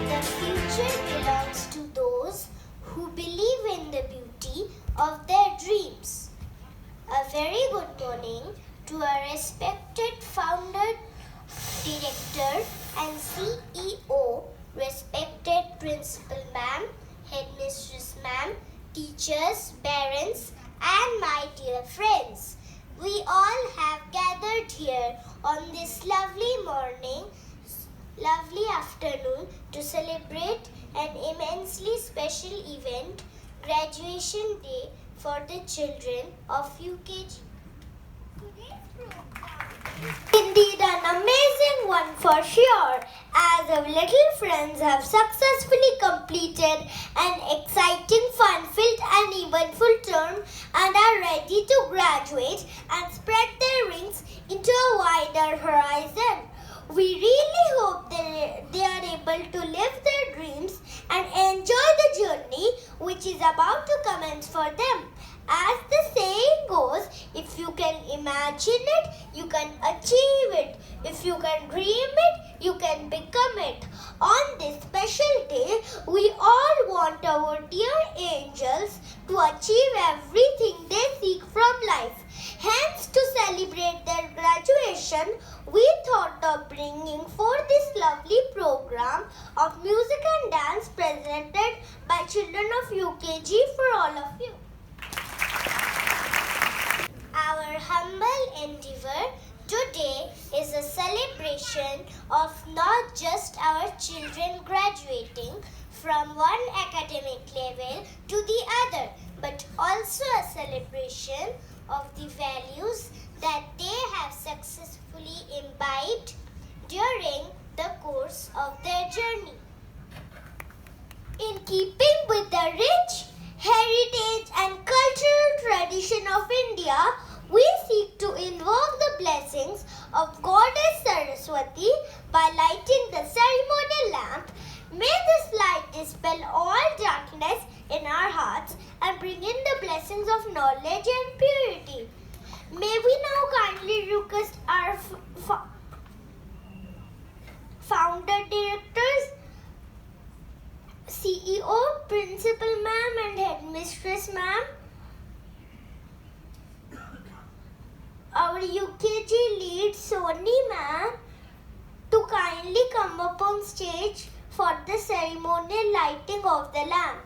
The future belongs to those who believe in the beauty of their dreams. A very good morning to a respected founder, director and CEO, respected principal ma'am, headmistress ma'am, teachers, parents and my dear friends. We all have gathered here on this lovely morning, lovely afternoon to celebrate an immensely special event, graduation day for the children of UKG. Indeed, an amazing one for sure, as our little friends have successfully completed an exciting, fun-filled and eventful term and are ready to graduate and spread their wings into a wider horizon. We really hope they are able to live their dreams and enjoy the journey which is about to commence for them. As the saying goes, if you can imagine it, you can achieve it. If you can dream it, you can become it. On this special day, we all want our dear angels to achieve everything they seek from life. Hence, to celebrate their graduation, we thought of bringing forth this lovely program of music and dance presented by children of UKG for all of you. Our humble endeavor today is a celebration of not just our children graduating from one academic level to the other, but also a celebration of the values that they have successfully imbibed during the course of their journey. In keeping with the rich heritage and cultural tradition of India, we seek to invoke the blessings of Goddess Saraswati by lighting the ceremonial lamp. May this light dispel all darkness in our hearts and bring in the blessings of knowledge and purity. May we now kindly request our founder directors, CEO, principal ma'am and headmistress ma'am, our UKG lead Soni ma'am, to kindly come up on stage for the ceremonial lighting of the lamp.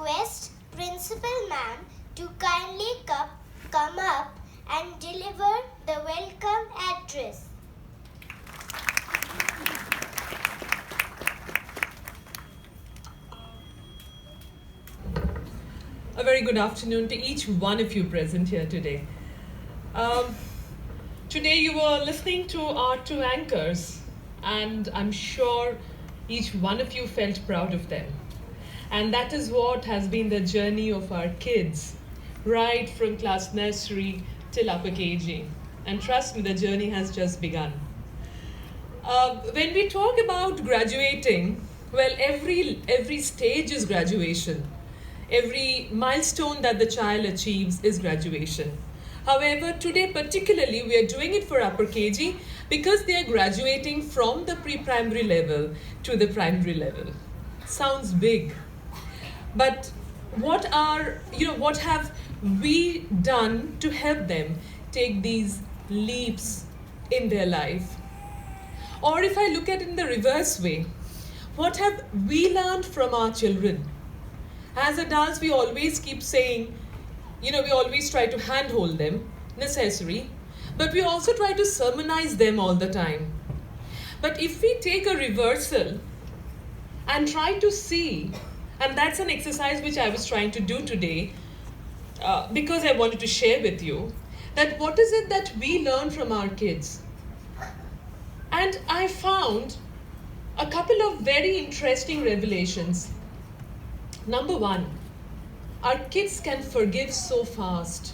request Principal Ma'am to kindly come up and deliver the welcome address. A very good afternoon to each one of you present here today. Today you were listening to our two anchors, and I'm sure each one of you felt proud of them. And that is what has been the journey of our kids, right from class nursery till upper KG. And trust me, the journey has just begun. When we talk about graduating, well, every stage is graduation. Every milestone that the child achieves is graduation. However, today particularly, we are doing it for upper KG because they are graduating from the pre-primary level to the primary level. Sounds big. But what have we done to help them take these leaps in their life? Or if I look at it in the reverse way, what have we learned from our children? As adults, we always keep saying, we always try to handhold them, necessary, but we also try to sermonize them all the time. But if we take a reversal and try to see, and that's an exercise which I was trying to do today, because I wanted to share with you, that what is it that we learn from our kids? And I found a couple of very interesting revelations. Number one, our kids can forgive so fast.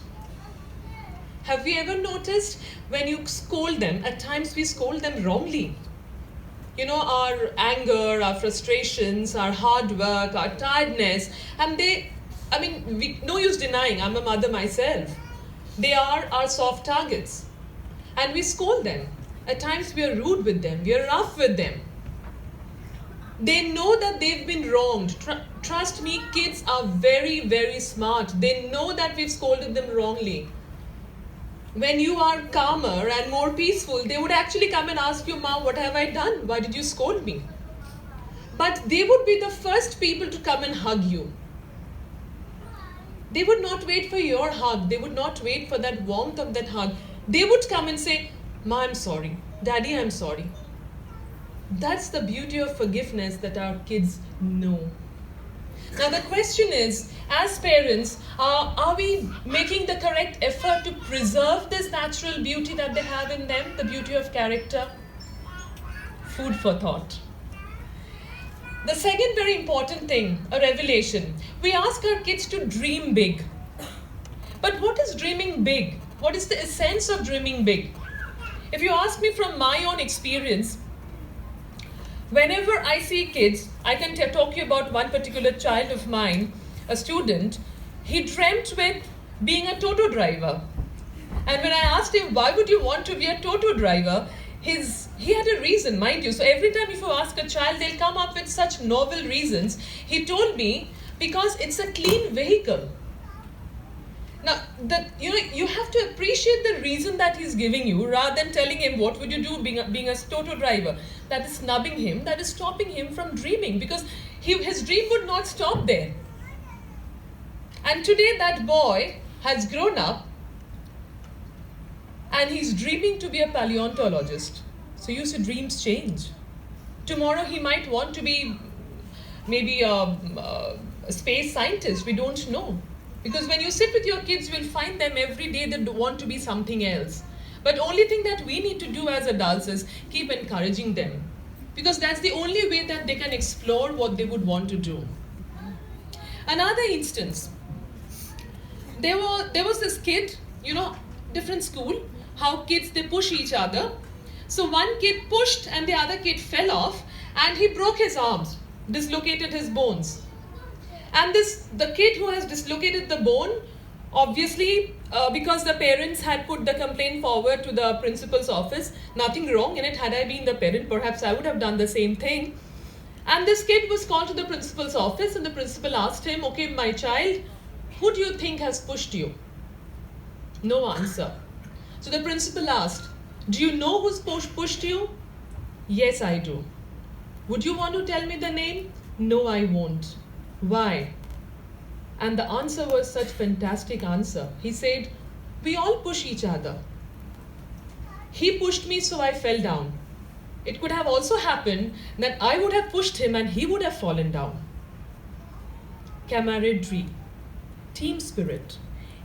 Have you ever noticed when you scold them, at times we scold them wrongly? Our anger, our frustrations, our hard work, our tiredness, and no use denying, I'm a mother myself. They are our soft targets. And we scold them. At times we are rude with them, we are rough with them. They know that they've been wronged. Trust me, kids are very, very smart. They know that we've scolded them wrongly. When you are calmer and more peaceful, they would actually come and ask you, "Ma, what have I done? Why did you scold me?" But they would be the first people to come and hug you. They would not wait for your hug. They would not wait for that warmth of that hug. They would come and say, "Ma, I'm sorry. Daddy, I'm sorry." That's the beauty of forgiveness that our kids know. Now the question is, as parents, are we making the correct effort to preserve this natural beauty that they have in them, the beauty of character? Food for thought. The second very important thing, a revelation. We ask our kids to dream big. But what is dreaming big? What is the essence of dreaming big? If you ask me from my own experience, whenever I see kids, I can talk you about one particular child of mine, a student. He dreamt with being a Toto driver. And when I asked him, why would you want to be a Toto driver? He had a reason, mind you. So every time if you ask a child, they'll come up with such novel reasons. He told me, because it's a clean vehicle. Now, you have to appreciate the reason that he's giving you rather than telling him what would you do being a Toto driver. That is snubbing him, that is stopping him from dreaming, because his dream would not stop there. And today that boy has grown up and he's dreaming to be a paleontologist. So you see, dreams change. Tomorrow he might want to be maybe a space scientist, we don't know. Because when you sit with your kids, you will find them every day that want to be something else. But only thing that we need to do as adults is keep encouraging them. Because that's the only way that they can explore what they would want to do. Another instance. There was this kid, different school, how kids, they push each other. So one kid pushed and the other kid fell off and he broke his arms, dislocated his bones. And the kid who has dislocated the bone, obviously, because the parents had put the complaint forward to the principal's office, nothing wrong in it. Had I been the parent, perhaps I would have done the same thing. And this kid was called to the principal's office and the principal asked him, "Okay, my child, who do you think has pushed you?" No answer. So the principal asked, "Do you know who's pushed you?" "Yes, I do." "Would you want to tell me the name?" "No, I won't." "Why?" And the answer was such fantastic answer. He said, we all push each other. He pushed me, so I fell down. It could have also happened that I would have pushed him and he would have fallen down. Camaraderie, team spirit,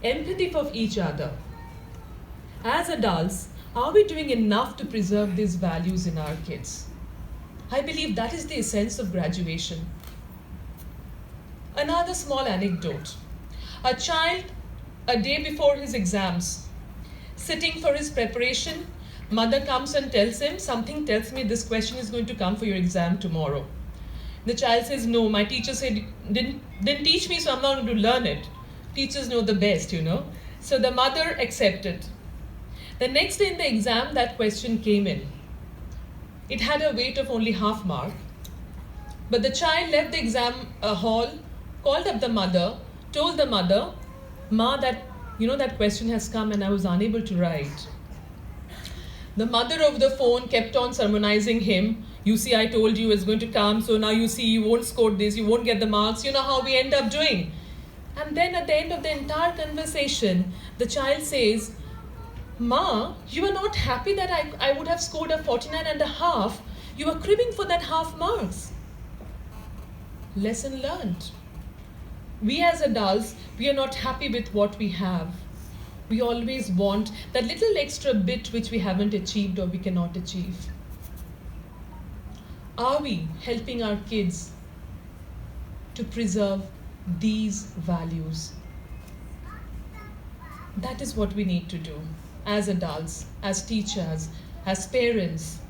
empathy for each other. As adults, are we doing enough to preserve these values in our kids? I believe that is the essence of graduation. Another small anecdote. A child, a day before his exams, sitting for his preparation, mother comes and tells him, something tells me this question is going to come for your exam tomorrow. The child says, no, my teacher said, didn't teach me, so I'm not going to learn it. Teachers know the best, you know. So the mother accepted. The next day in the exam, that question came in. It had a weight of only half mark. But the child left the exam hall, called up the mother, told the mother, Ma, that question has come and I was unable to write. The mother over the phone kept on sermonizing him. You see, I told you it's going to come, so now you see you won't score this, you won't get the marks. You know how we end up doing. And then at the end of the entire conversation, the child says, Ma, you were not happy that I would have scored a 49 and a half. You were cribbing for that half marks. Lesson learned. We as adults, we are not happy with what we have. We always want that little extra bit which we haven't achieved or we cannot achieve. Are we helping our kids to preserve these values? That is what we need to do as adults, as teachers, as parents.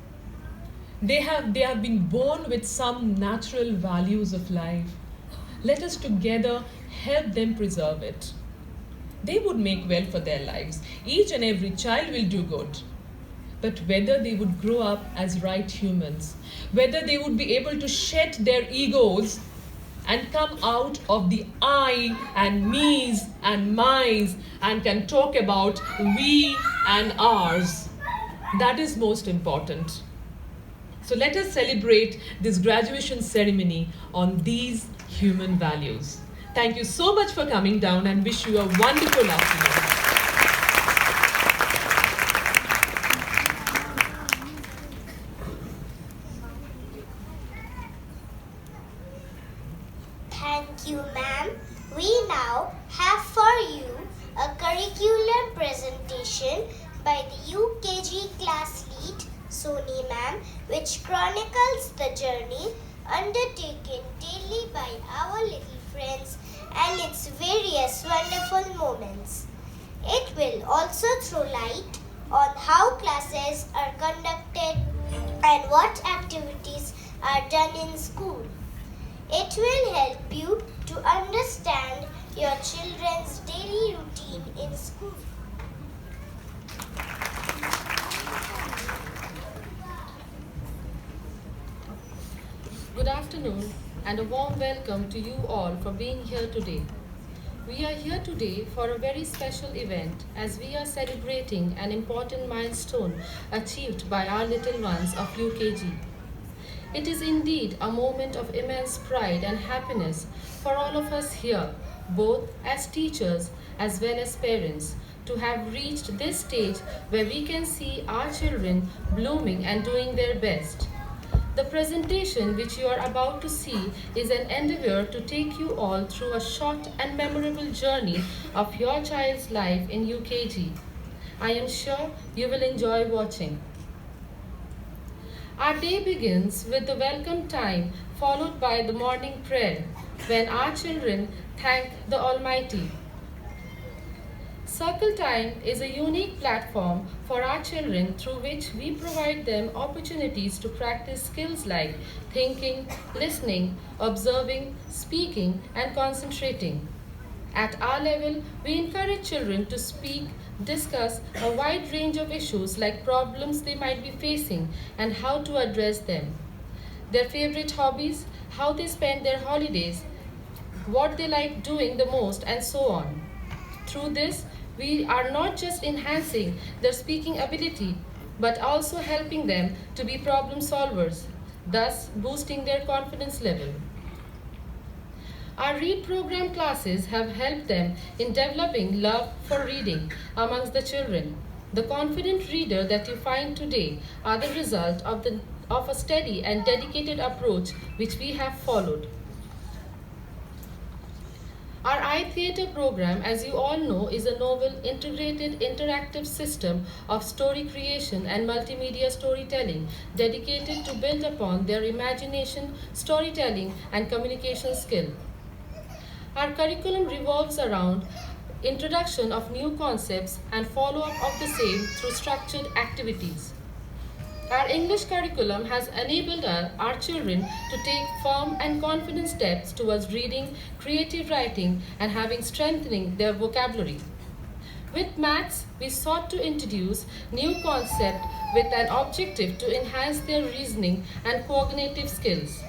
They have been born with some natural values of life. Let us together help them preserve it. They would make well for their lives. Each and every child will do good. But whether they would grow up as right humans, whether they would be able to shed their egos and come out of the I and me's and my's and can talk about we and ours, that is most important. So let us celebrate this graduation ceremony on these human values. Thank you so much for coming down and wish you a wonderful afternoon. Thank you, ma'am. We now have for you a curriculum presentation by the UKG class lead, Soni ma'am, which chronicles the journey undertaken daily by our little friends and its various wonderful moments. It will also throw light on how classes are conducted and what activities are done in school. It will help you to understand your children's daily routine in school. Good afternoon and a warm welcome to you all for being here today. We are here today for a very special event as we are celebrating an important milestone achieved by our little ones of UKG. It is indeed a moment of immense pride and happiness for all of us here, both as teachers as well as parents, to have reached this stage where we can see our children blooming and doing their best. The presentation which you are about to see is an endeavor to take you all through a short and memorable journey of your child's life in UKG. I am sure you will enjoy watching. Our day begins with the welcome time followed by the morning prayer when our children thank the Almighty. Circle Time is a unique platform for our children through which we provide them opportunities to practice skills like thinking, listening, observing, speaking, and concentrating. At our level, we encourage children to speak, discuss a wide range of issues like problems they might be facing and how to address them, their favorite hobbies, how they spend their holidays, what they like doing the most, and so on. Through this, we are not just enhancing their speaking ability, but also helping them to be problem solvers, thus boosting their confidence level. Our Read program classes have helped them in developing love for reading amongst the children. The confident reader that you find today are the result of a steady and dedicated approach which we have followed. Our iTheatre program, as you all know, is a novel integrated interactive system of story creation and multimedia storytelling dedicated to build upon their imagination, storytelling, and communication skill. Our curriculum revolves around introduction of new concepts and follow-up of the same through structured activities. Our English curriculum has enabled our children to take firm and confident steps towards reading, creative writing, and having strengthening their vocabulary. With maths, we sought to introduce new concept with an objective to enhance their reasoning and cognitive skills.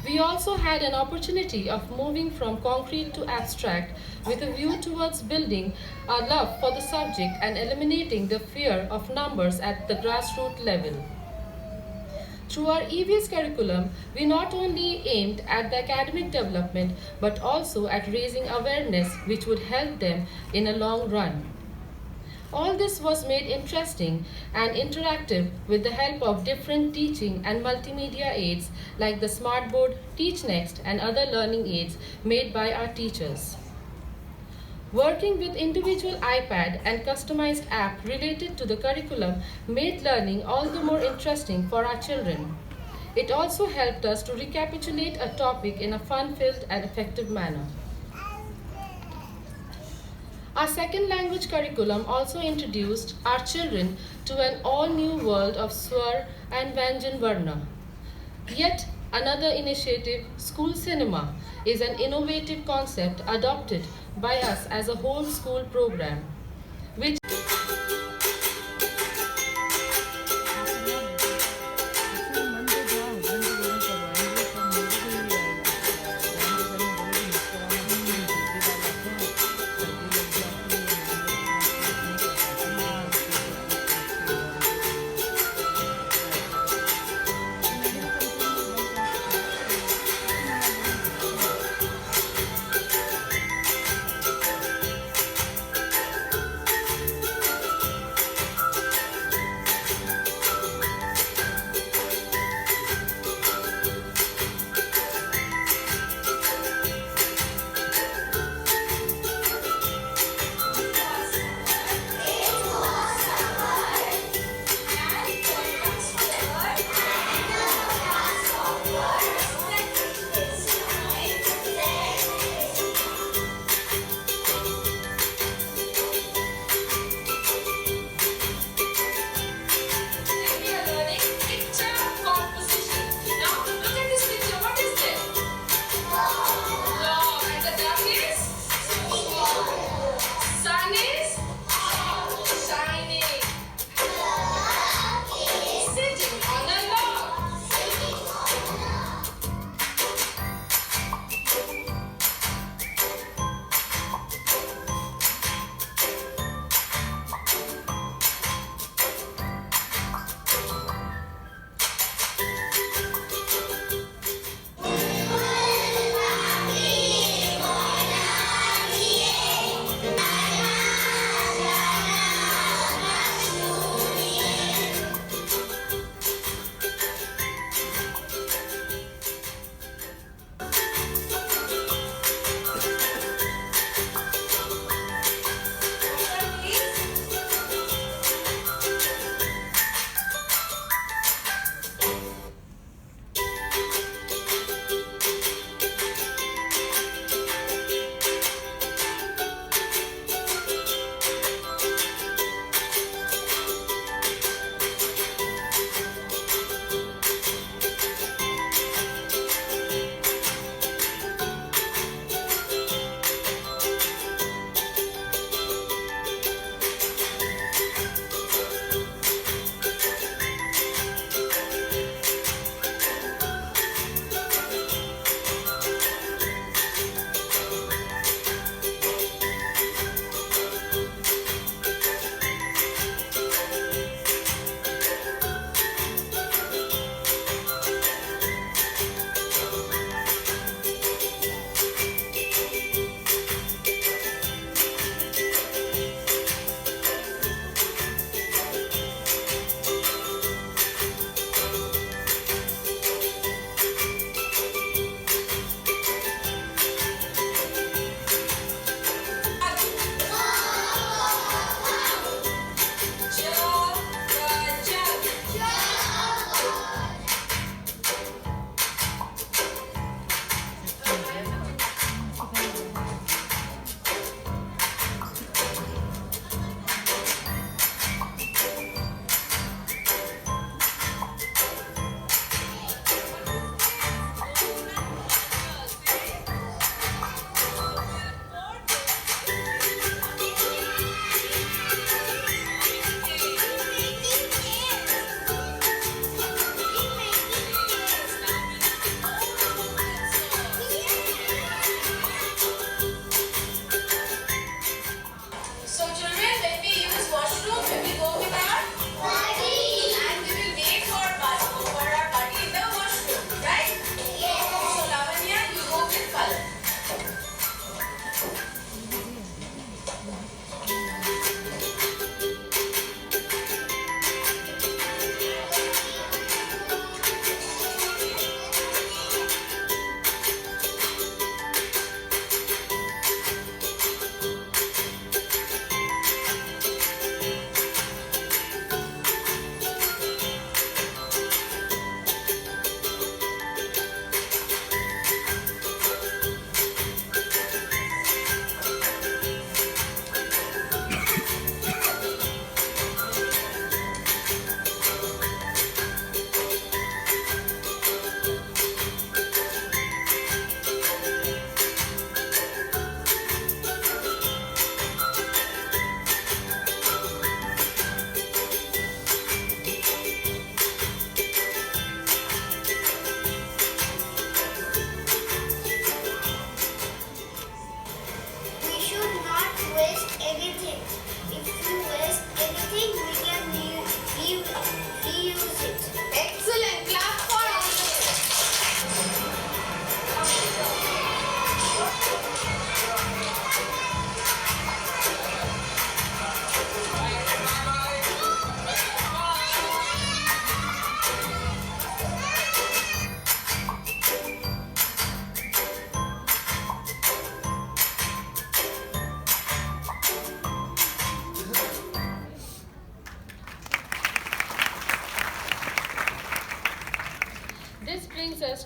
We also had an opportunity of moving from concrete to abstract with a view towards building a love for the subject and eliminating the fear of numbers at the grassroots level. Through our EVS curriculum, we not only aimed at the academic development but also at raising awareness which would help them in a long run. All this was made interesting and interactive with the help of different teaching and multimedia aids like the Smartboard, TeachNext, and other learning aids made by our teachers. Working with individual iPad and customized app related to the curriculum made learning all the more interesting for our children. It also helped us to recapitulate a topic in a fun-filled and effective manner. Our second language curriculum also introduced our children to an all-new world of Swar and Vyanjan Varna. Yet another initiative, School Cinema, is an innovative concept adopted by us as a whole school program, which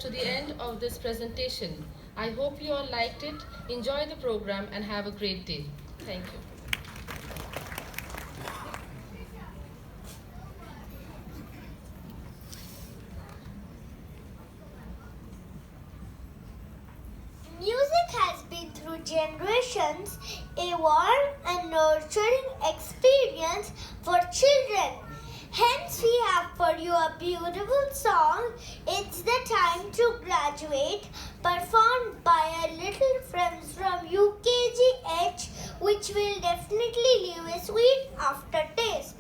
to the end of this presentation. I hope you all liked it, enjoy the program, and have a great day. Thank you. Music has been through generations a warm and nurturing experience for children. Hence, we have for you a beautiful song, It's the Time to Graduate, performed by our little friends from UKG, which will definitely leave a sweet aftertaste.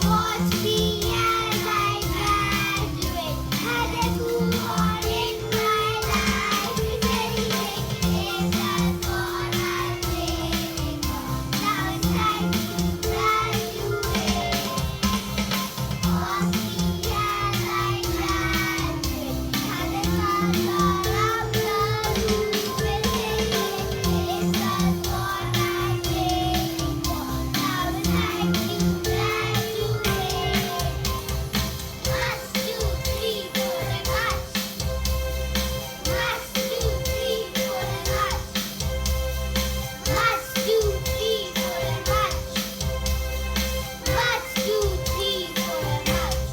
Watch me as I graduate, had a move on in my life. It's just what I'm waiting for. Now it's time to graduate. Watch me as I graduate, had a color of the room. It's just what I'm waiting for. Now it's time to graduate. March, 2, 3, 4, and march. March, 2, 3, 4, and march. March, 2, 3, 4, and march. March, 2, 3, 4, and march.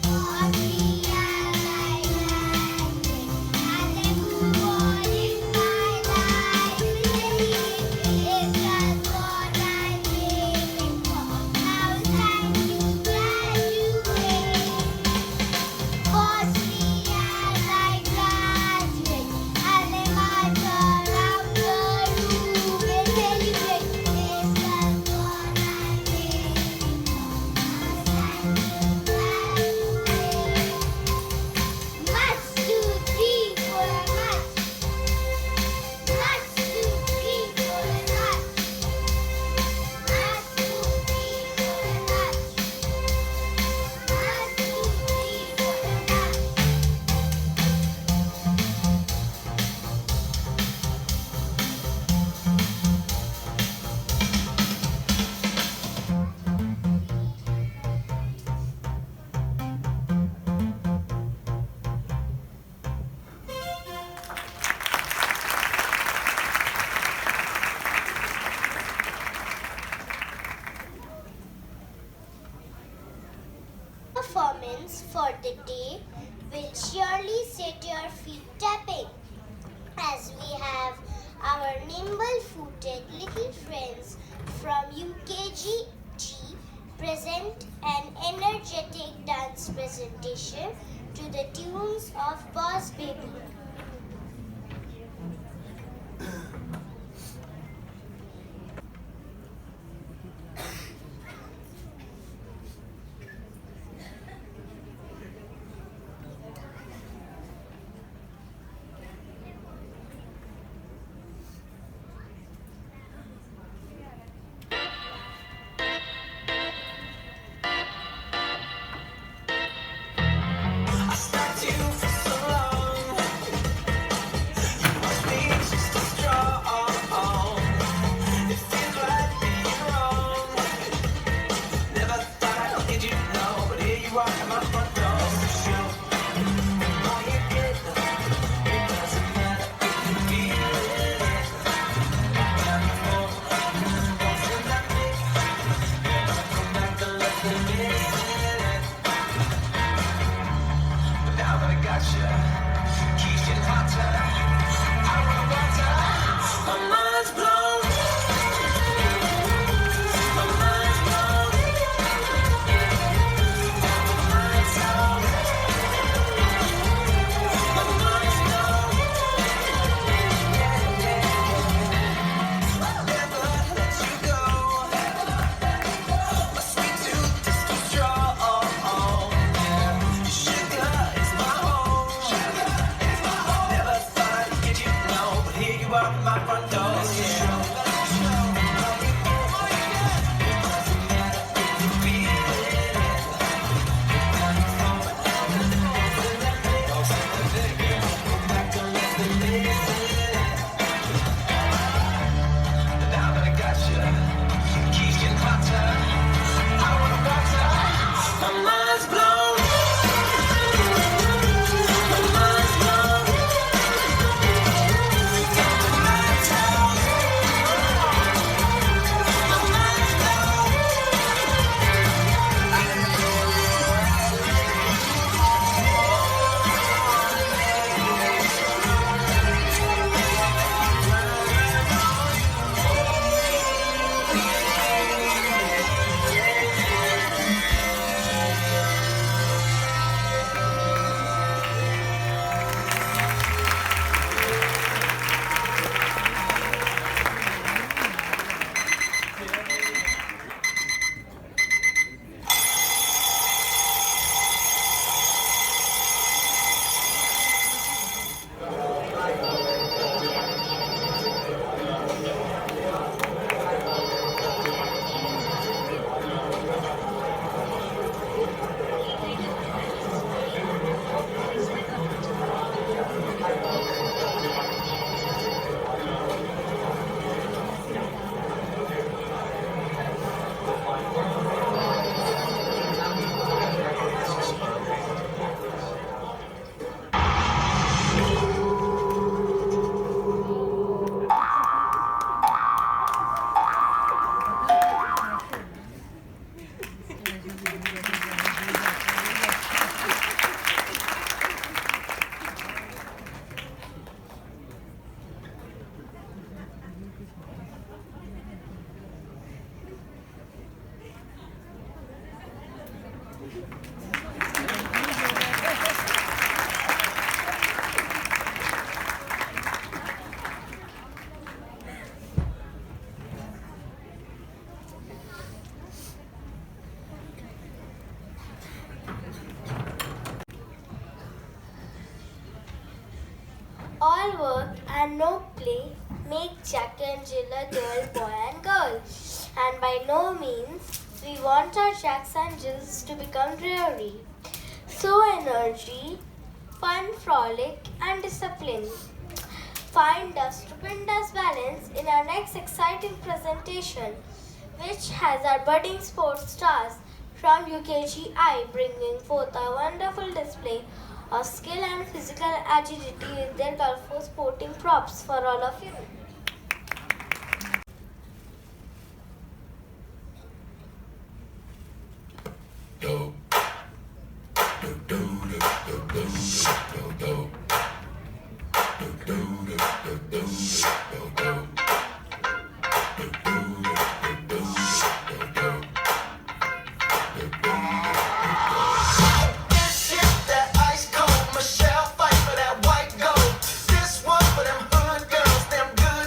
Watch me as I graduate, and I move on in my life. It's just what I'm waiting for. Now it's time to graduate. Watch me as I graduate, and I march around the room and celebrate. It's just what I'm waiting for. Now it's time to graduate. March, 2, 3, 4, and march. March, 2, 3, 4, and march. March, 2, 3, 4, and march. March, 2, 3, 4, and march. Performance for the day will surely set your feet tapping, as we have our nimble-footed little friends from UKG present an energetic dance presentation to the tunes of Boss Baby. All work and no play make Jack and Jill a dull boy and girl. And by no means we want our Jacks and Jills to become dreary. So energy, fun, frolic and discipline. Find a stupendous balance in our next exciting presentation, which has our budding sports stars from UKGI bringing forth a wonderful display of skill and physical agility with their colorful sporting props for all of you. This shit that ice cold, Michelle fight for that white gold. This one for them hood girls, them good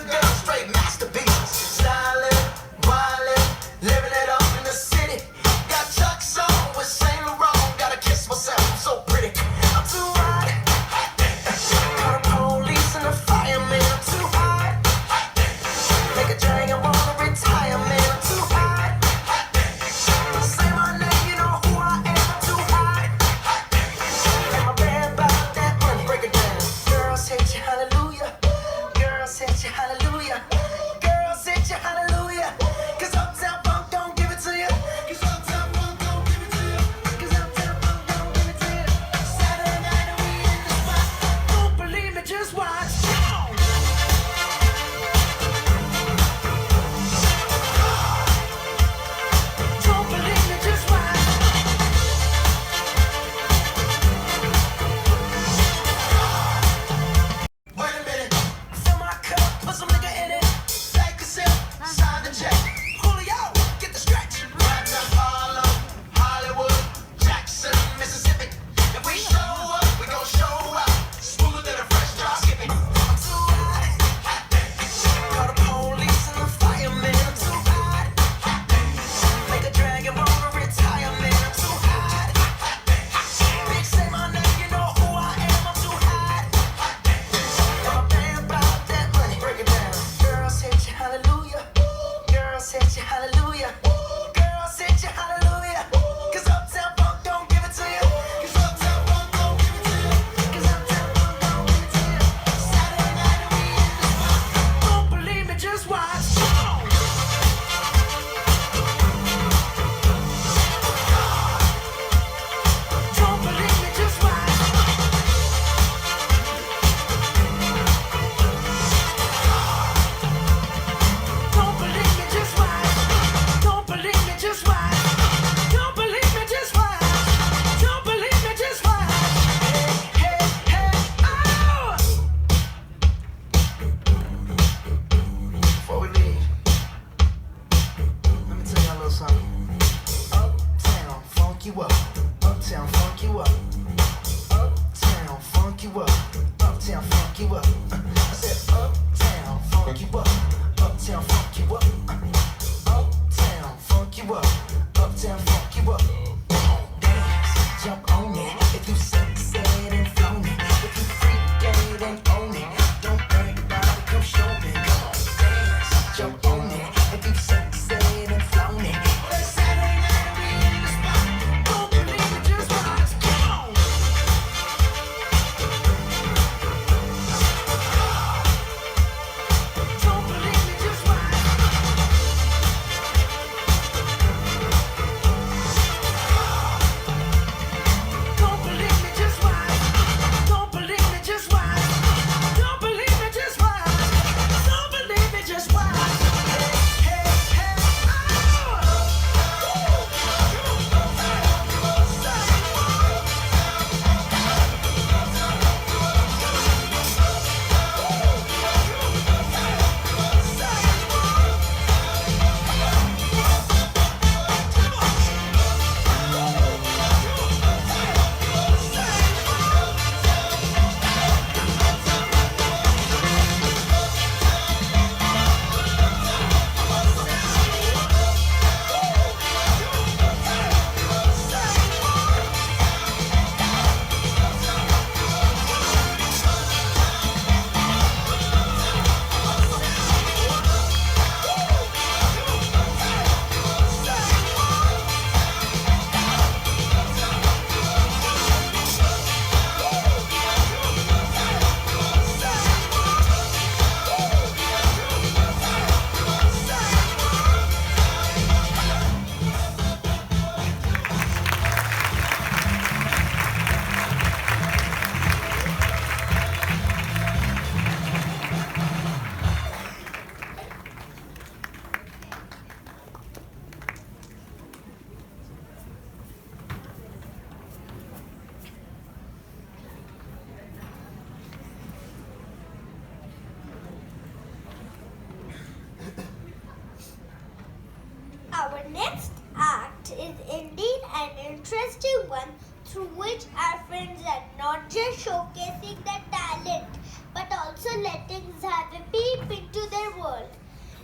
not just showcasing their talent, but also letting us have a peep into their world.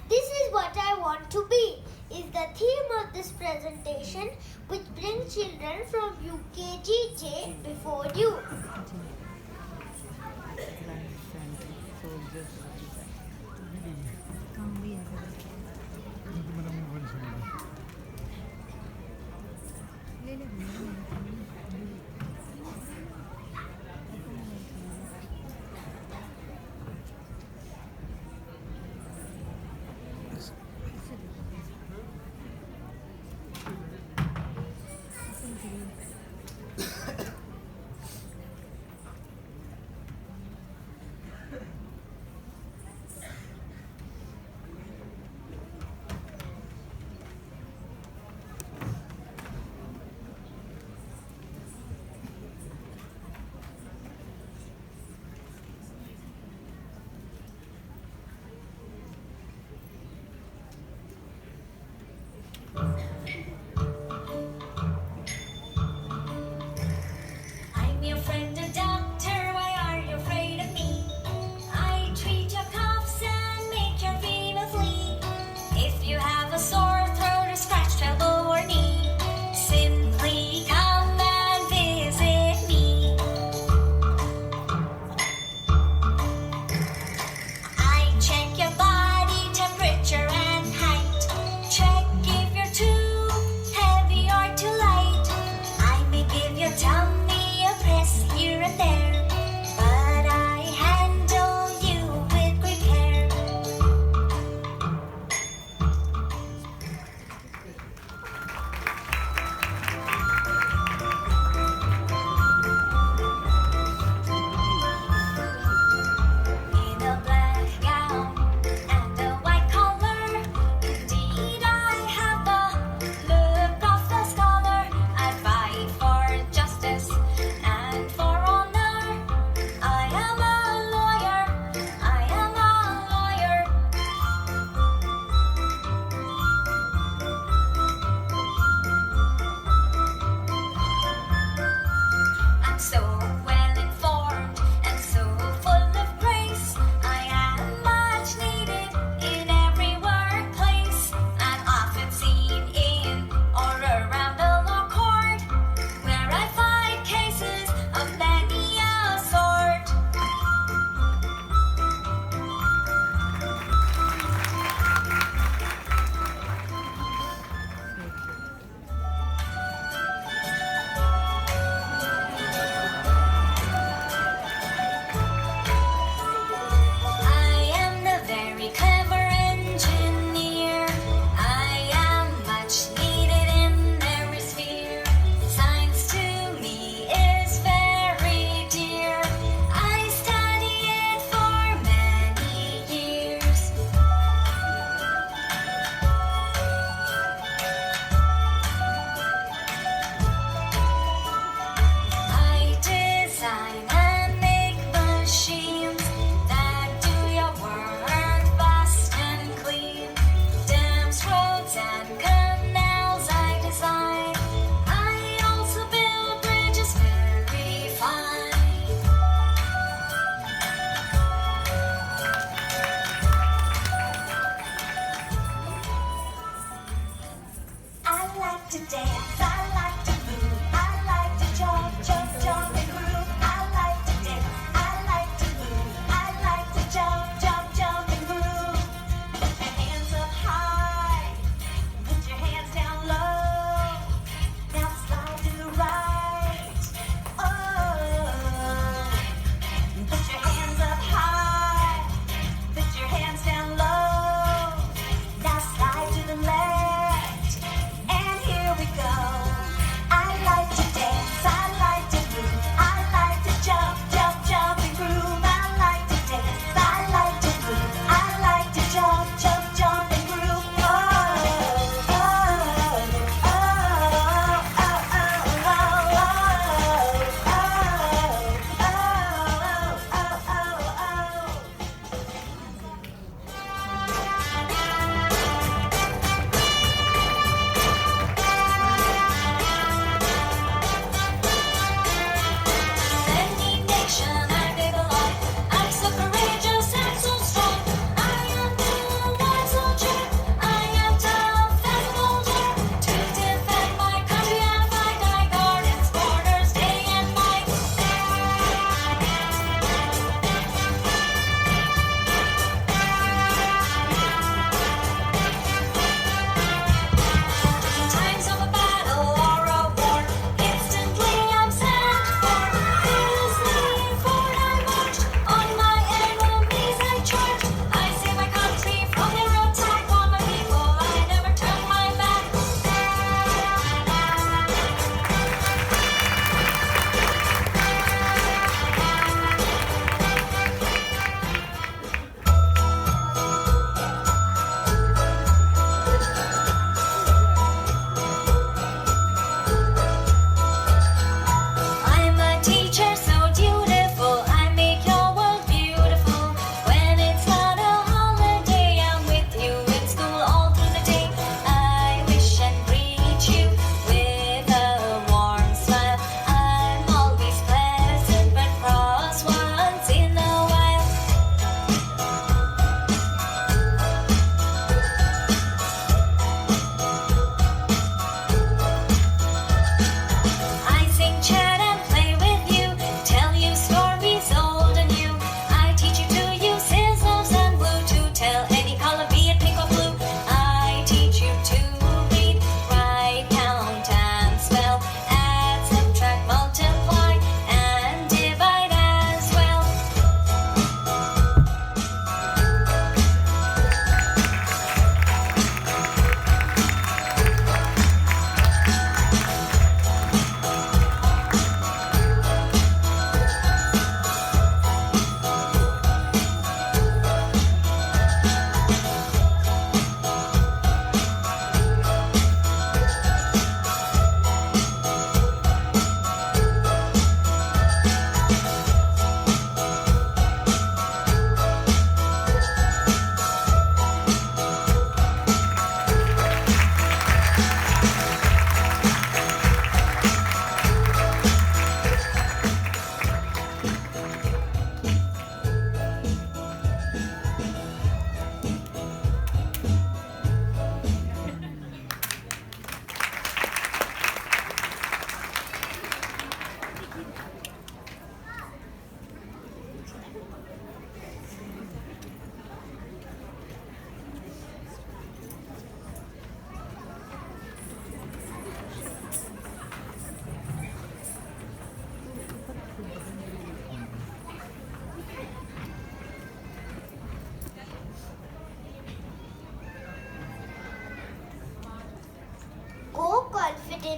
This is what I want to be, is the theme of this presentation, which brings children from UKG before you.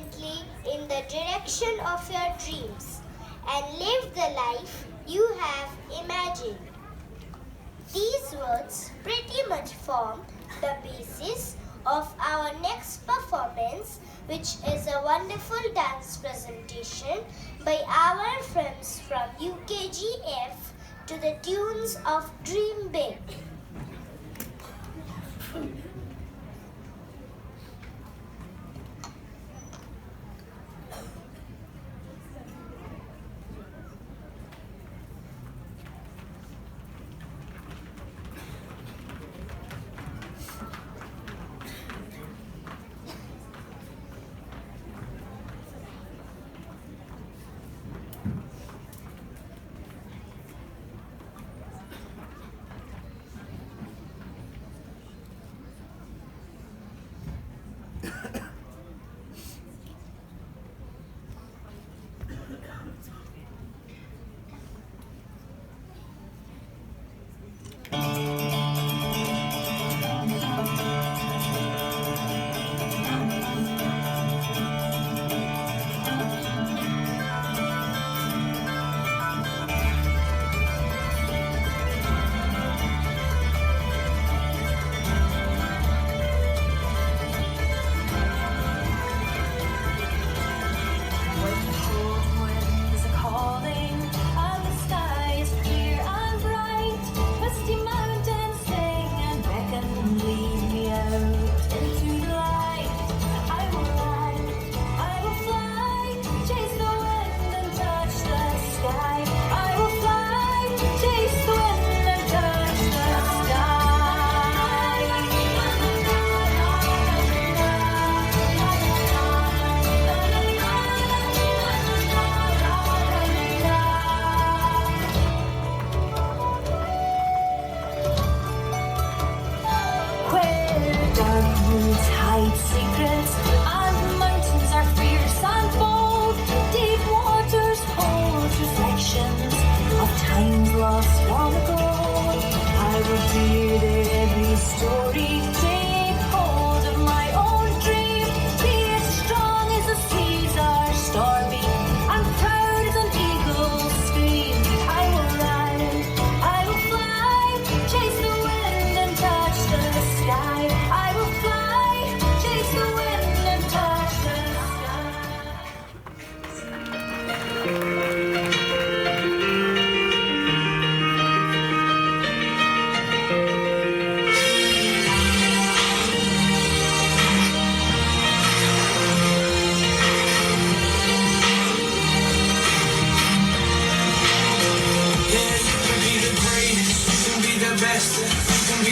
confidently in the direction of your dreams and live the life you have imagined. These words pretty much form the basis of our next performance, which is a wonderful dance presentation by our friends from UKGF to the tunes of Dream Big. Secrets and mountains are fierce and bold. Deep waters hold reflections of times lost long ago. I will hear their every story, take hold of my own dream. Be as strong as the seas are stormy, and proud as an eagle's scream. I will ride, I will fly, chase the wind and touch the sky. I will fly, chase the wind and touch the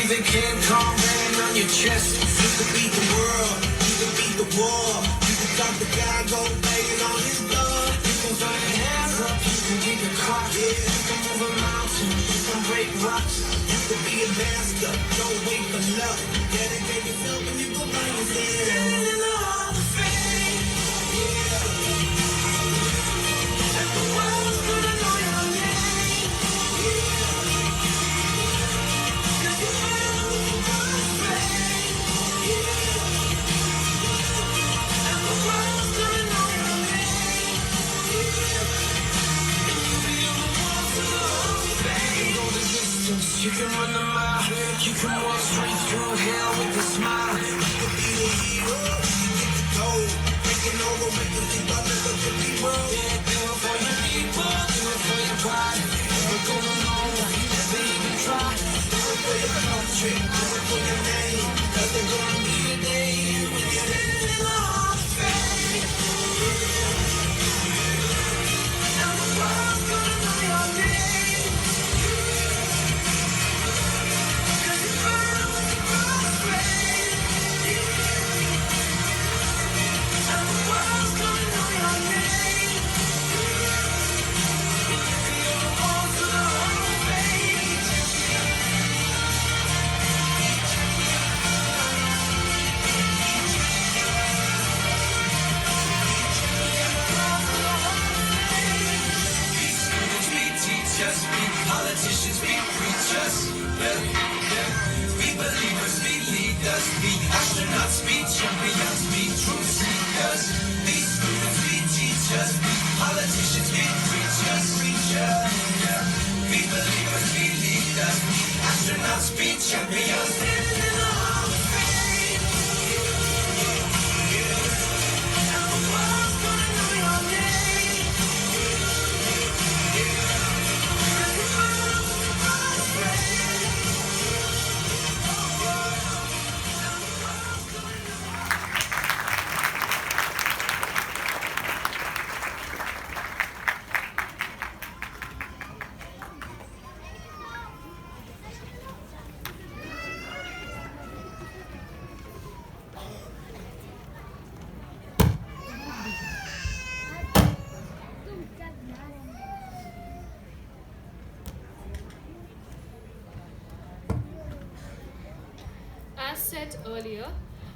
The King Kong banging on your chest. You could beat the world, you could beat the war. You could stop the guy go banging on his door. You can throw your hands up, you can beat the clock. Yeah, you can move a mountain, you can break rocks. You could be a master, don't wait for luck. Dedicate yourself and you go find yourself. Standing in the Hall of Fame. Yeah. And the world's gonna know your name. Yeah. You can run a mile, you can walk straight through hell with a smile. You can be the hero, you get the gold. Breaking over, making you love it, look at people. Yeah, do it for your people, do it for your pride. Never go alone, never even try. Do it for your country, do it for your name. Cause there's gonna be a day when you're living in the Hall of Fame. And the world's gonna know your name. Politicians, be preachers, be believers, be leaders, be astronauts, be champions, be truth seekers, be emotional speech. I'll be your standing in the hall of fame. And the world's gonna know your name. Cause you're my friend. As said earlier,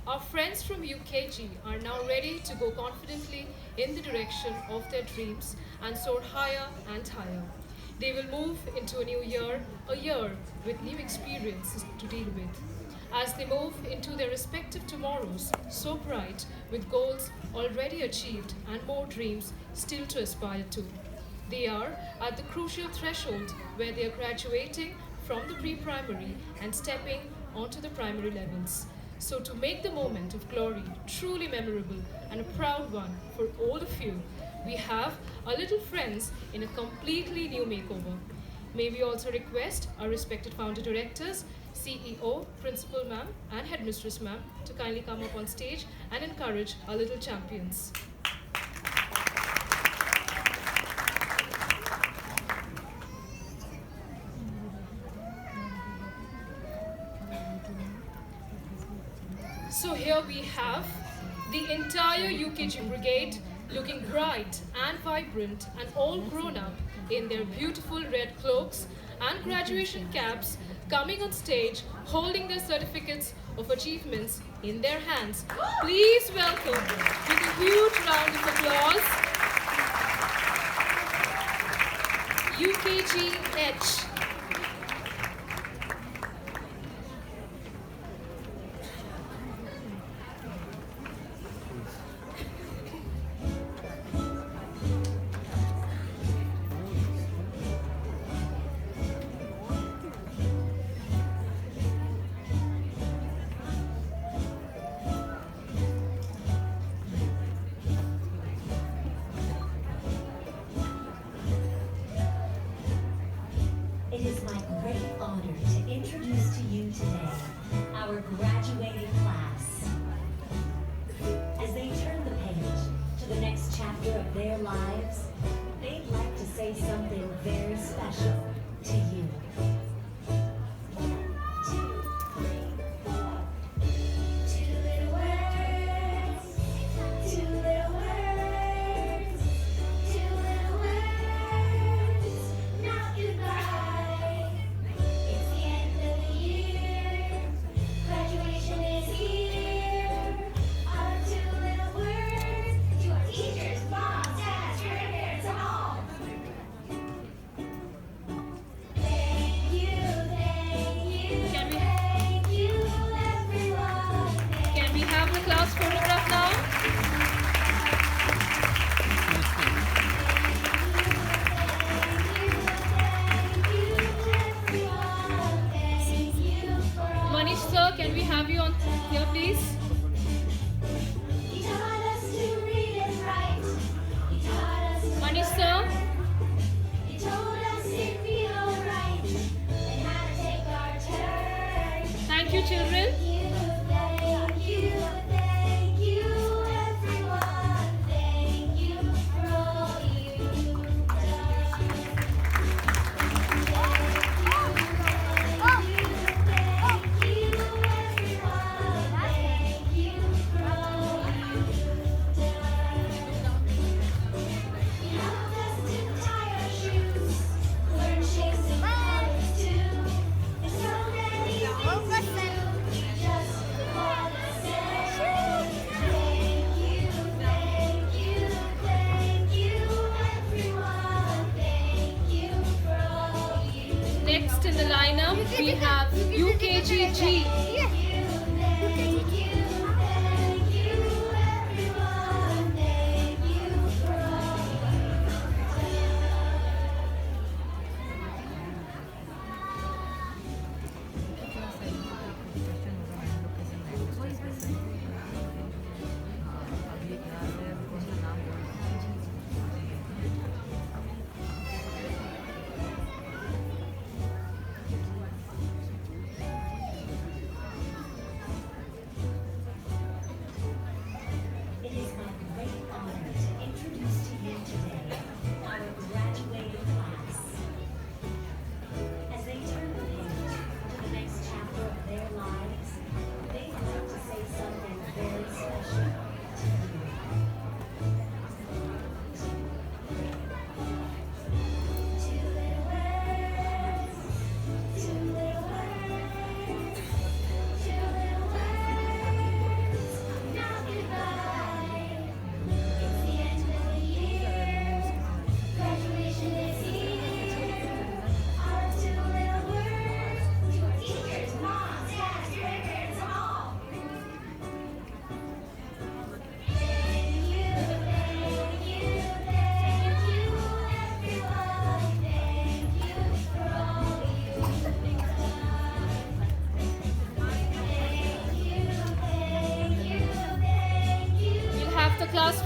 our friends from UKG are now ready to go confidently in the direction of their dreams and soar higher and higher. They will move into a new year, a year with new experiences to deal with. As they move into their respective tomorrows, so bright with goals already achieved and more dreams still to aspire to. They are at the crucial threshold where they are graduating from the pre primary and stepping onto the primary levels. So, to make the moment of glory truly memorable and a proud one for all of you, we have our little friends in a completely new makeover. May we also request our respected founder directors, CEO, Principal Ma'am, and Headmistress Ma'am to kindly come up on stage and encourage our little champions. So here we have the entire UKG brigade looking bright and vibrant and all grown up in their beautiful red cloaks and graduation caps, coming on stage holding their certificates of achievements in their hands. Please welcome with a huge round of applause UKG H. It is my great honor to introduce to you today our graduating class. As they turn the page to the next chapter of their lives, they'd like to say something very special to you. 2, 3, 4. 2 little words, 2 little words, 2 little words, not goodbye. It's the end of the year, graduation is here. Our 2 little words to our teachers, moms, dads, grandparents, and all. Thank you, Can we- thank you, everyone. Can we have the class photograph now? Manish sir, can we have you on here please? You taught us to read and write. You taught us to Manish learn. sir, You told us to feel right and how to take our turn. thank you children. Thank you, everyone. Thank you for all you've done. Thank you, everyone. Thank you for all you've done. You helped us to tie our shoes, learn shapes and colors too. There's so many things to do. We just wanna say thank you, everyone. Thank you for all you. Next in the lineup we have UKGG. Thank you, everyone. Thank you for all you've done.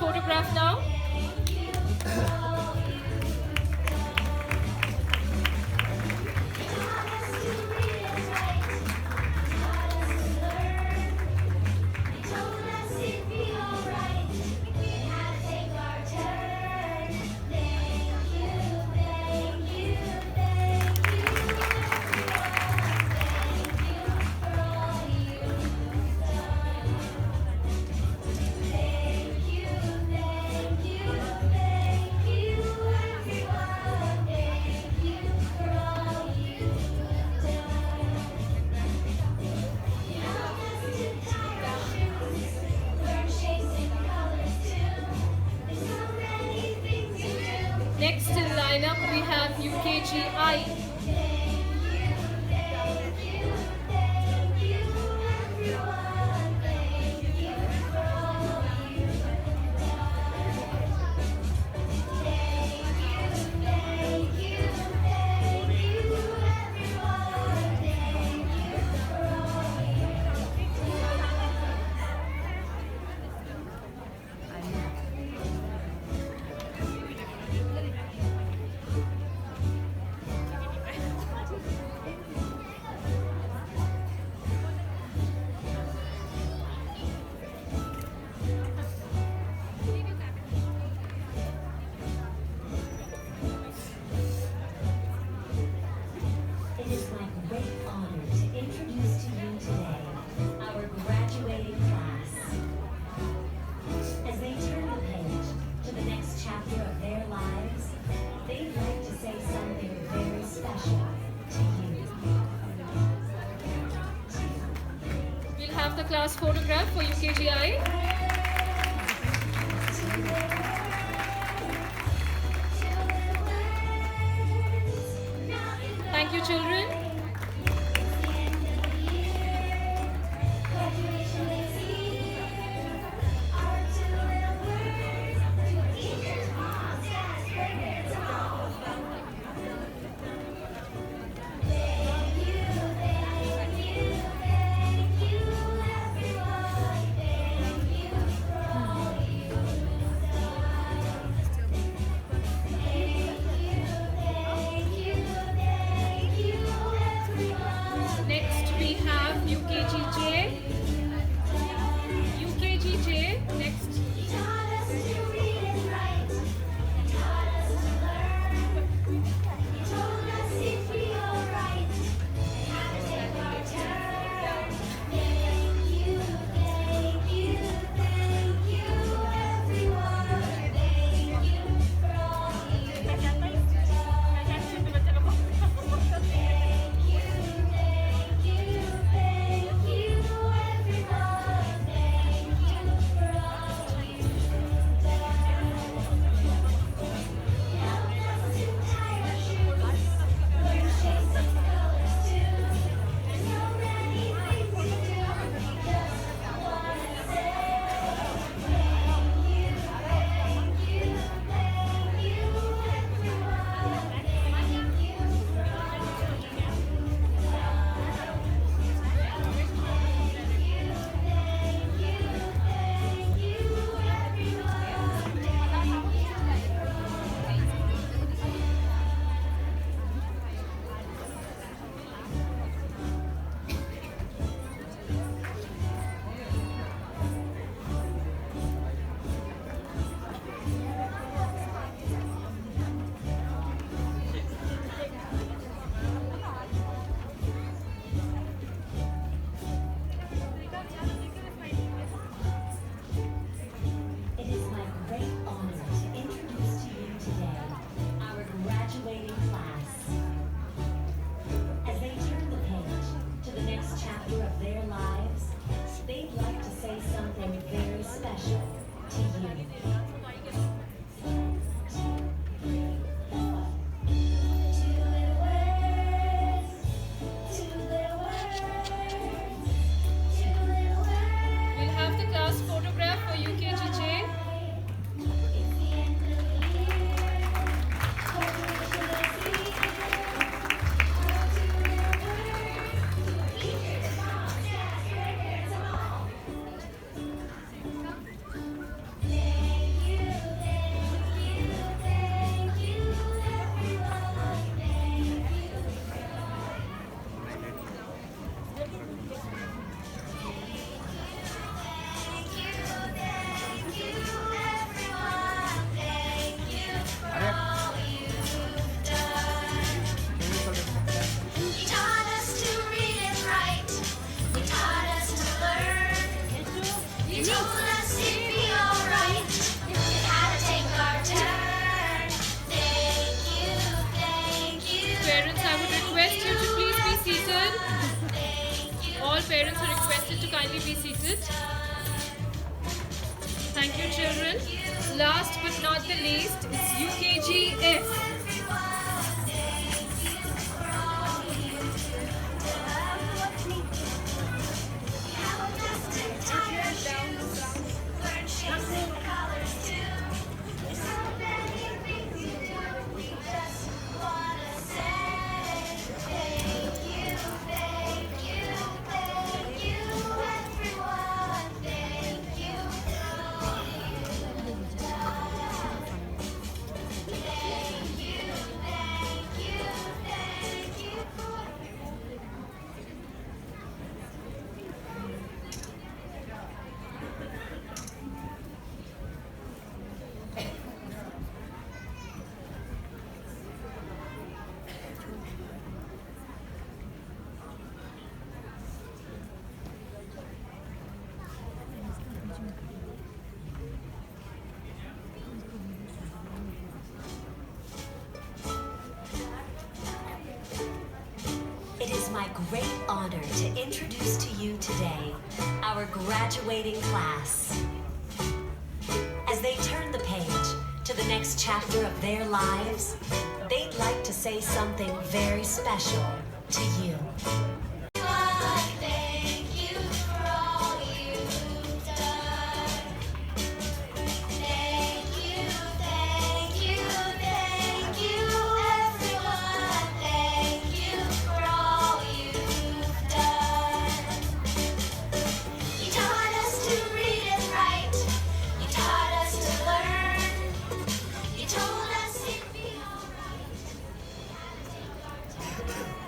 photograph now. Next in lineup we have UKG. It is my great honor to introduce to you today our graduating class. As they turn the page to the next chapter of their lives, they'd like to say something very special to you. We'll have the class photograph for UKGI. Thank you, children. Thank you. parents are requested to kindly be seated. Thank you, children. Last but not the least, it's UKG F. It is my great honor to introduce to you today our graduating class. As they turn the page to the next chapter of their lives, they'd like to say something very special to you. Thank you for all you've done. Thank you, everyone. Thank you for all you've done. You taught us to read and write. You taught us to learn. You told us it'd be alright.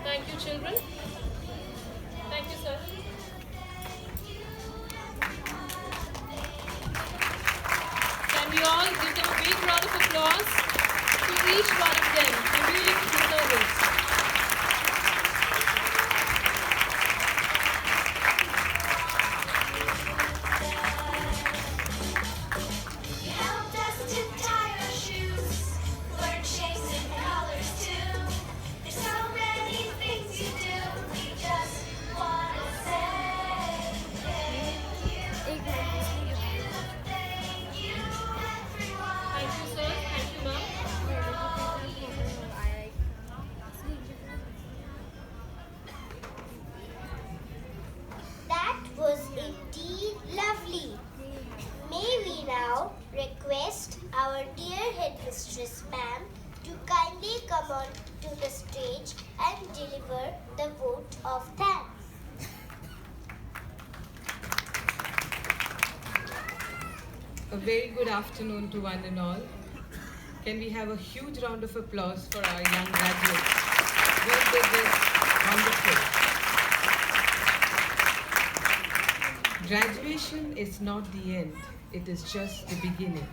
Thank you, children. Thank you, sir. Can we all give them a big round of applause to each one of them? They really deserve it. You helped us to tie our shoes, learn shapes and colors too. There's so many things you do. We just wanna say thank you, everyone. Thank you, sir. Thank you, ma'am. That was indeed lovely. May we now request our dear headmistress ma'am to kindly come on to the stage and deliver the vote of thanks. A very good afternoon to one and all. Can we have a huge round of applause for our young graduates? You did this wonderful. Graduation is not the end, it is just the beginning.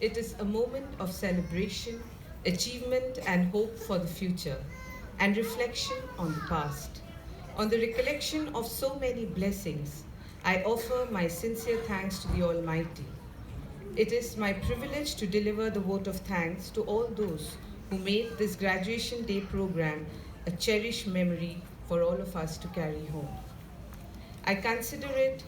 It is a moment of celebration, achievement, and hope for the future, and reflection on the past. On the recollection of so many blessings, I offer my sincere thanks to the Almighty. It is my privilege to deliver the vote of thanks to all those who made this graduation day program a cherished memory for all of us to carry home. I consider it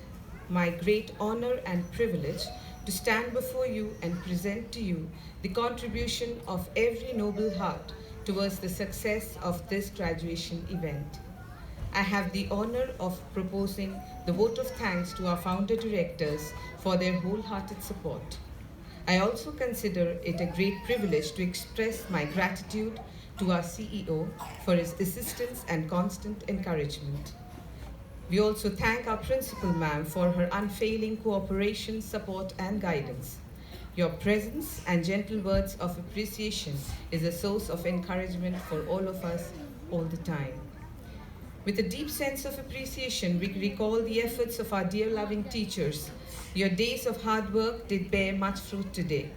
my great honor and privilege to stand before you and present to you the contribution of every noble heart towards the success of this graduation event. I have the honor of proposing the vote of thanks to our founder directors for their wholehearted support. I also consider it a great privilege to express my gratitude to our CEO for his assistance and constant encouragement. We also thank our principal ma'am for her unfailing cooperation, support, and guidance. Your presence and gentle words of appreciation is a source of encouragement for all of us all the time. With a deep sense of appreciation, we recall the efforts of our dear loving teachers. Your days of hard work did bear much fruit today.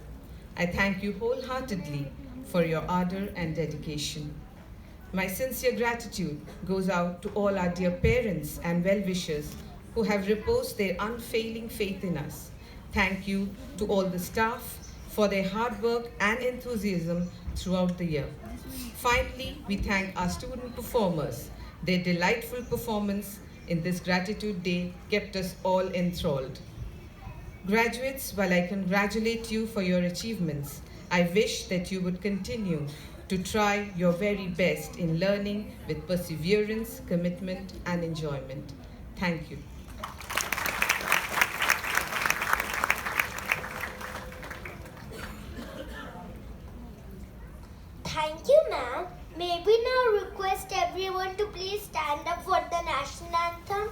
I thank you wholeheartedly for your ardor and dedication. My sincere gratitude goes out to all our dear parents and well-wishers who have reposed their unfailing faith in us. Thank you to all the staff for their hard work and enthusiasm throughout the year. Finally, we thank our student performers. Their delightful performance in this Gratitude Day kept us all enthralled. Graduates, while I congratulate you for your achievements, I wish that you would continue to try your very best in learning with perseverance, commitment, and enjoyment. Thank you. Thank you, ma'am. May we now request everyone to please stand up for the national anthem?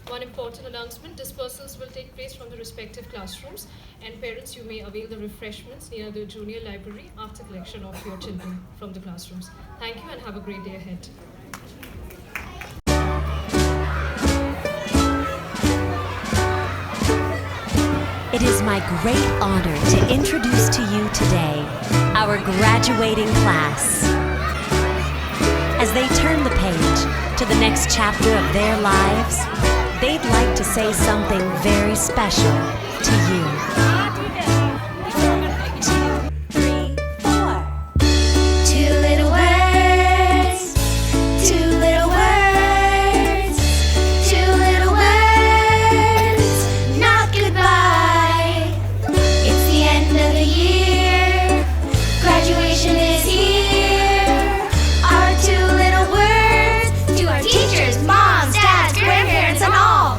One important announcement, dispersals will take place from the respective classrooms, and parents, you may avail the refreshments near the junior library after collection of your children from the classrooms. Thank you and have a great day ahead. It is my great honor to introduce to you today our graduating class. As they turn the page to the next chapter of their lives, they'd like to say something very special to you. 2, 3, 4. Two little words, two little words, two little words, not goodbye. It's the end of the year, graduation is here. Our two little words to our teachers, moms, dads, grandparents, and all.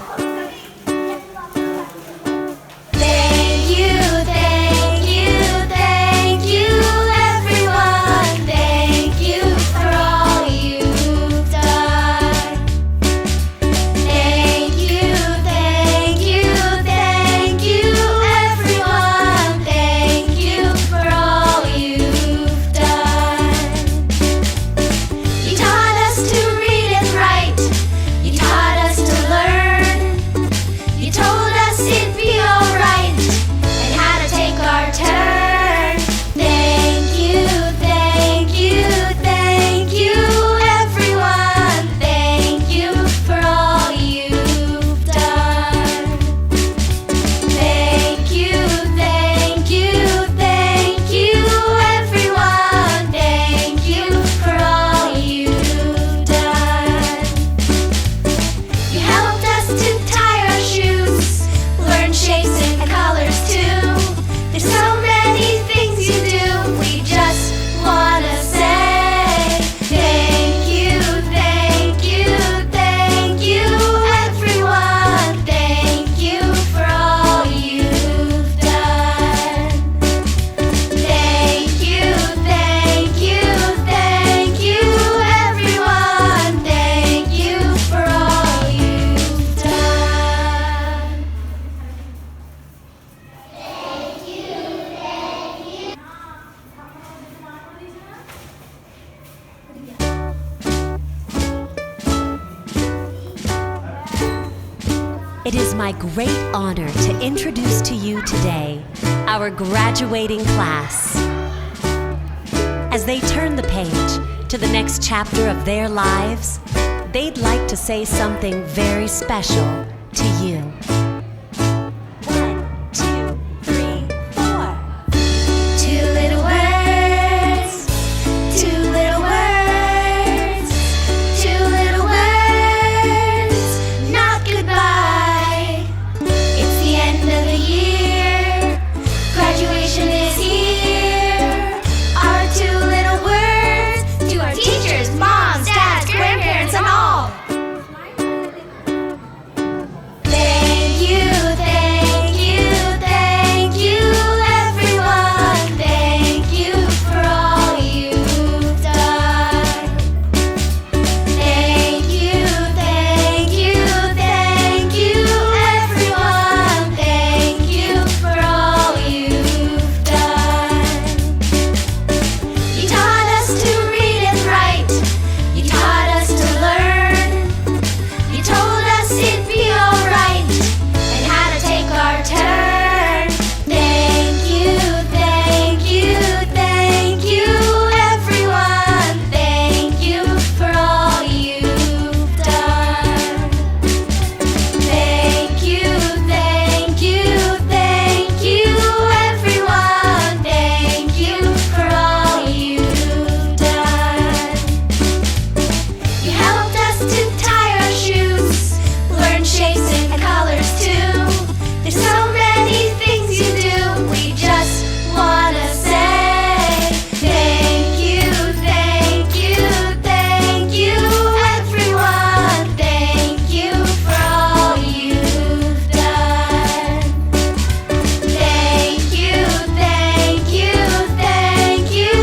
Thank you, thank you, thank you, everyone. Thank you for all you've done. Thank you, thank you, thank you, everyone. Thank you for all you've done. You taught us to read and write. You taught us to learn. You told us it'd be alright and how to take our turn. Thank you, thank you, thank you, everyone. Thank you for all you've done. Thank you, thank you, thank you, everyone. Thank you for all you've done. You helped us to tie our shoes, learn shapes and colors too. There's so many things you do. We just wanna say thank you, thank you, thank you, everyone. Thank you for all you've done. Thank you, thank you, thank you, everyone. Thank you for all you've done. It is my great honor to introduce to you today our graduating class. As they turn the page to the next chapter of their lives, they'd like to say something very special to you. 1, 2, 3, 4. Two little words, two little words, two little words, not goodbye. It's the end of the year, graduation is here. Our two little words to our teachers, moms, dads, grandparents, and all. Thank you, thank you, thank you, everyone. Thank you for all you've done. Thank you, thank you, thank you, everyone. Thank you for all you've done. You taught us to read and write. You taught us to learn. You told us it'd be alright and how to take our turn. Thank you, thank you, thank you, everyone. Thank you for all you've done. Thank you, thank you, thank you, everyone. Thank you for all you've done. You helped us to tie our shoes, learn shapes and colors too. There's so many things you do. We just wanna say thank you, thank you, thank you, everyone. Thank you for all you've done. Thank you, thank you, thank you,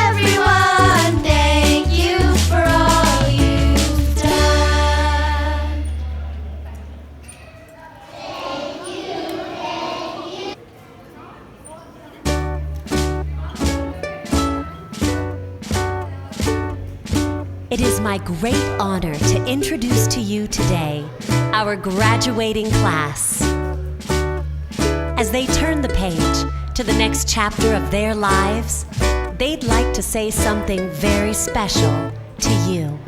everyone. Thank you for all you've done. It is my great honor to introduce to you today our graduating class. As they turn the page to the next chapter of their lives, they'd like to say something very special to you.